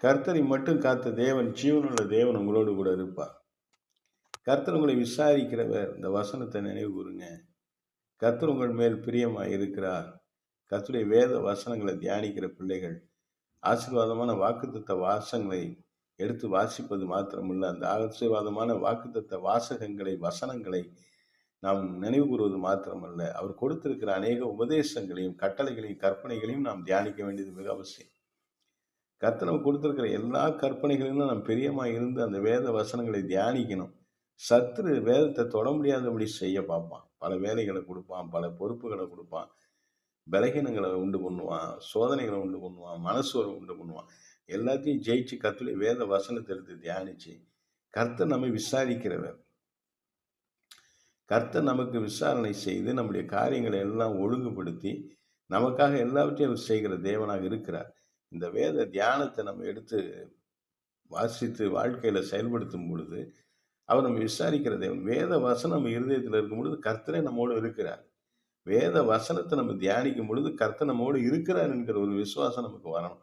கர்த்தரை மட்டும் காத்த தேவன், ஜீவனுள்ள தேவன் உங்களோடு கூட இருப்பார். கர்த்தர் உங்களை விசாரிக்கிறவர். இந்த வசனத்தை நினைவு கூறுங்க. கர்த்தர் உங்கள் மேல் பிரியமாய் இருக்கிறார். கர்த்தருடைய வேத வசனங்களை தியானிக்கிற பிள்ளைகள் ஆசீர்வாதமான வாக்குத்தத்த வாசங்களை எடுத்து வாசிப்பது மாத்திரமல்ல, அந்த ஆசீர்வாதமான வாக்குத்தத்த வாசகங்களை, வசனங்களை நாம் நினைவு கூறுவது மாத்திரமல்ல, அவர் கொடுத்திருக்கிற அநேக உபதேசங்களையும், கட்டளைகளையும், கற்பனைகளையும் நாம் தியானிக்க வேண்டியது மிக அவசியம். கர்த்தர் நமக்கு கொடுத்திருக்கிற எல்லா கற்பனைகளிலும் நாம் பிரியமாய் இருந்து அந்த வேத வசனங்களை தியானிக்கணும். சத்துரு வேதத்தை தொட முடியாதபடி செய்ய பார்ப்பான். பல வேலைகளை கொடுப்பான், பல பொறுப்புகளை கொடுப்பான், பலகீனங்களை உண்டு பண்ணுவான், சோதனைகளை உண்டு பண்ணுவான், மனசோர்வை உண்டு பண்ணுவான். எல்லாத்தையும் ஜெயிச்சு கர்த்தருடைய வேத வசனத்தை எடுத்து தியானிச்சு, கர்த்தர் நம்மை விசாரிக்கிறவர். கர்த்தர் நமக்கு விசாரணை செய்து நம்முடைய காரியங்களை எல்லாம் ஒழுங்குபடுத்தி நமக்காக எல்லாவற்றையும் அவர் செய்கிற தேவனாக இருக்கிறார். இந்த வேத தியானத்தை நம்ம எடுத்து வாசித்து வாழ்க்கையில செயல்படுத்தும் பொழுது அவர் நம்ம விசாரிக்கிற தேவன். வேத வசனம் நம்ம இருதயத்தில் இருக்கும் பொழுது கர்த்தரே நம்மோடு இருக்கிறார். வேத வசனத்தை நம்ம தியானிக்கும் பொழுது கர்த்தர் நம்மோடு இருக்கிறார் என்கிற ஒரு விசுவாசம் நமக்கு வரணும்.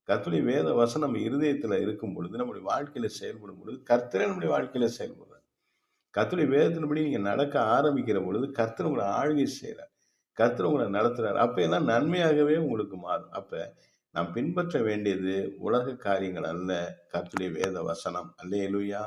கர்த்தருடைய வேத வசனம் நம்ம இருதயத்தில் இருக்கும் பொழுது, நம்முடைய வாழ்க்கையில செயல்படும் பொழுது கர்த்தரே நம்முடைய வாழ்க்கையில செயல்படுறார். கர்த்தருடைய வேதத்தின்படி நீங்க நடக்க ஆரம்பிக்கிற பொழுது கர்த்தர் உங்களை ஆளுகை செய்கிறார். கர்த்தர் உங்களை நடத்துறார். அப்ப எல்லாம் நன்மையாகவே உங்களுக்கு மாறும். அப்ப நாம் பின்பற்ற வேண்டியது உலக காரியங்கள் அல்ல, கர்த்தருடைய வேத வசனம். அல்லேலூயா.